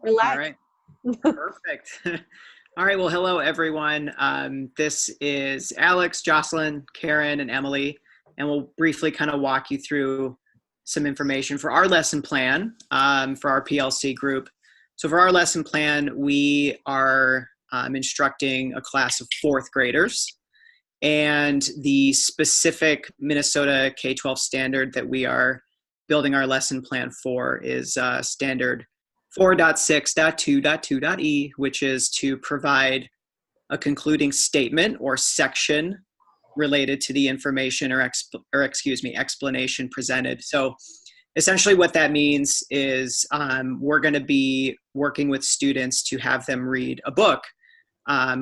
We're All live. right, perfect. All right, well, hello everyone. This is Alex, Jocelyn, Karen, and Emily, and we'll briefly kind of walk you through some information for our lesson plan for our PLC group. So for our lesson plan, we are instructing a class of fourth graders, and the specific Minnesota K-12 standard that we are building our lesson plan for is standard 4.6.2.2.e, which is to provide a concluding statement or section related to the information or explanation presented. So essentially what that means is we're going to be working with students to have them read a book,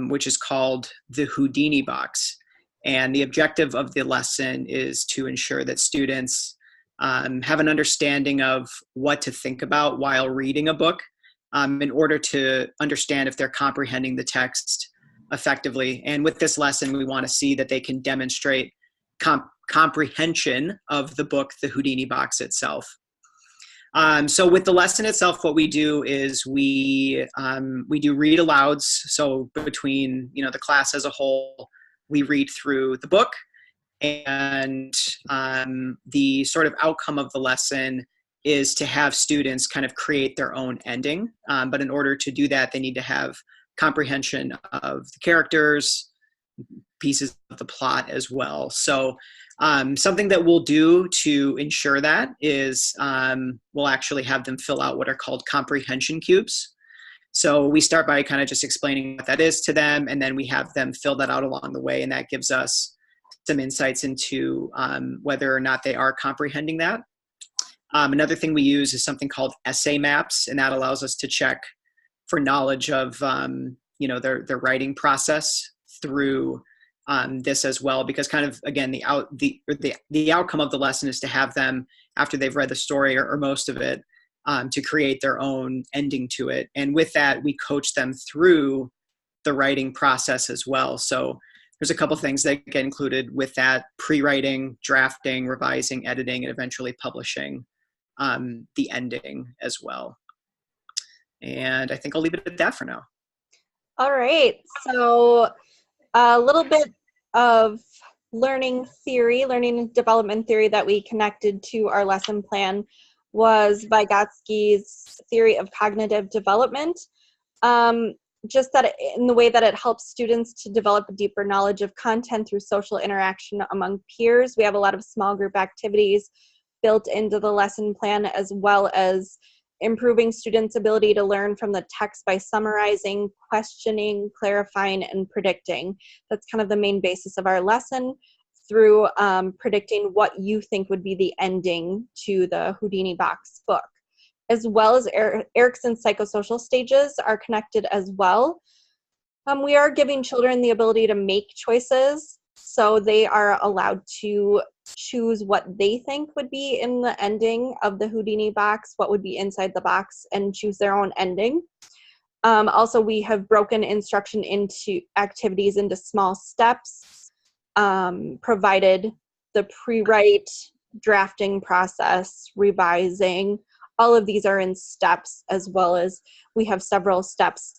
which is called The Houdini Box. And the objective of the lesson is to ensure that students have an understanding of what to think about while reading a book in order to understand if they're comprehending the text effectively. And with this lesson, we want to see that they can demonstrate comprehension of the book, The Houdini Box itself. So with the lesson itself, what we do is we do read alouds. So between the class as a whole, we read through the book. And the sort of outcome of the lesson is to have students kind of create their own ending. But in order to do that, they need to have comprehension of the characters, pieces of the plot as well. So something that we'll do to ensure that is we'll actually have them fill out what are called comprehension cubes. So we start by kind of just explaining what that is to them, and then we have them fill that out along the way, and that gives us some insights into whether or not they are comprehending that. Another thing we use is something called essay maps, and that allows us to check for knowledge of their writing process through this as well, because kind of again the outcome of the lesson is to have them, after they've read the story or most of it, to create their own ending to it. And with that, we coach them through the writing process as well. So there's a couple things that get included with that: pre-writing, drafting, revising, editing, and eventually publishing the ending as well. And I think I'll leave it at that for now. All right. So a little bit of learning and development theory that we connected to our lesson plan was Vygotsky's theory of cognitive development. Just that in the way that it helps students to develop a deeper knowledge of content through social interaction among peers. We have a lot of small group activities built into the lesson plan, as well as improving students' ability to learn from the text by summarizing, questioning, clarifying, and predicting. That's kind of the main basis of our lesson, through predicting what you think would be the ending to the Houdini Box book. As well as Erickson's psychosocial stages are connected as well. We are giving children the ability to make choices, so they are allowed to choose what they think would be in the ending of the Houdini box, what would be inside the box, and choose their own ending. Also, we have broken instruction into activities into small steps, provided the pre-write, drafting process, revising. All of these are in steps, as well as we have several steps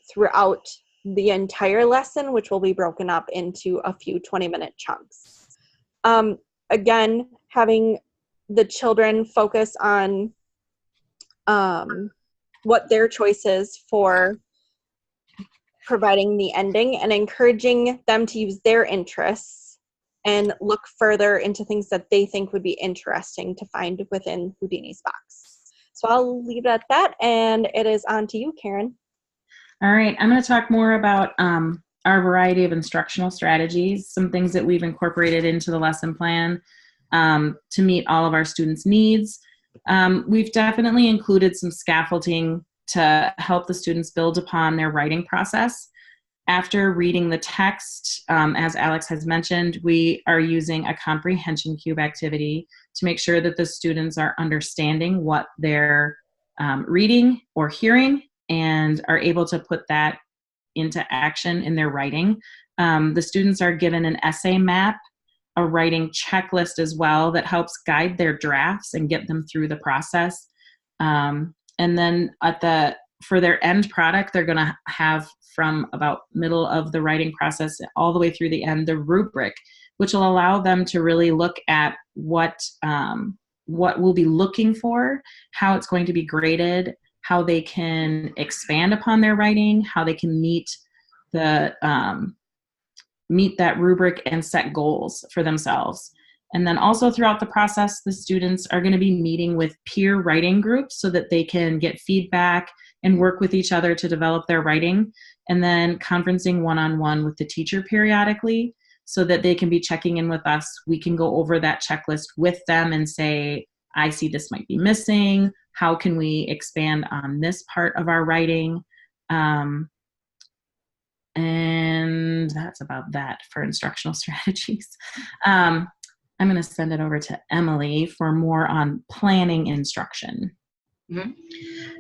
throughout the entire lesson, which will be broken up into a few 20-minute chunks. Again, having the children focus on what their choice is for providing the ending, and encouraging them to use their interests and look further into things that they think would be interesting to find within Houdini's box. So I'll leave it at that, and it is on to you, Karen. All right, I'm going to talk more about our variety of instructional strategies, some things that we've incorporated into the lesson plan to meet all of our students' needs. We've definitely included some scaffolding to help the students build upon their writing process. After reading the text, as Alex has mentioned, we are using a comprehension cube activity to make sure that the students are understanding what they're reading or hearing, and are able to put that into action in their writing. The students are given an essay map, a writing checklist as well, that helps guide their drafts and get them through the process. And then for their end product, they're going to have from about middle of the writing process all the way through the end, the rubric, which will allow them to really look at what we'll be looking for, how it's going to be graded, how they can expand upon their writing, how they can meet that rubric and set goals for themselves. And then also throughout the process, the students are going to be meeting with peer writing groups so that they can get feedback and work with each other to develop their writing, and then conferencing one-on-one with the teacher periodically so that they can be checking in with us. We can go over that checklist with them and say, I see this might be missing. How can we expand on this part of our writing? And that's about that for instructional strategies. I'm going to send it over to Emily for more on planning instruction. Mm-hmm.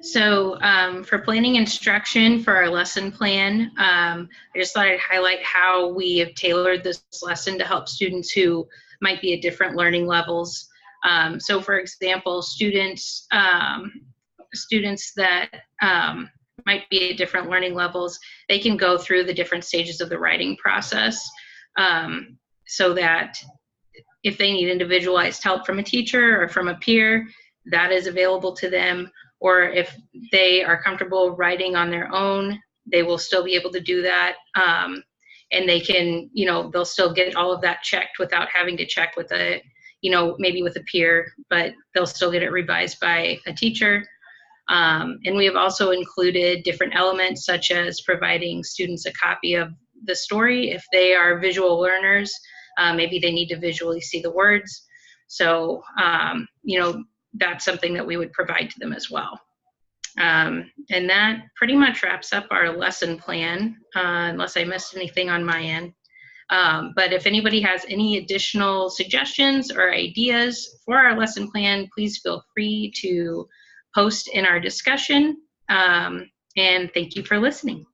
So for planning instruction for our lesson plan, I just thought I'd highlight how we have tailored this lesson to help students who might be at different learning levels. So for example, students that might be at different learning levels, they can go through the different stages of the writing process so that if they need individualized help from a teacher or from a peer, that is available to them. Or if they are comfortable writing on their own, they will still be able to do that. And they can, they'll still get all of that checked without having to check with maybe with a peer, but they'll still get it revised by a teacher. And we have also included different elements such as providing students a copy of the story. If they are visual learners, maybe they need to visually see the words. So, that's something that we would provide to them as well. And that pretty much wraps up our lesson plan, unless I missed anything on my end. But if anybody has any additional suggestions or ideas for our lesson plan, please feel free to post in our discussion. And thank you for listening.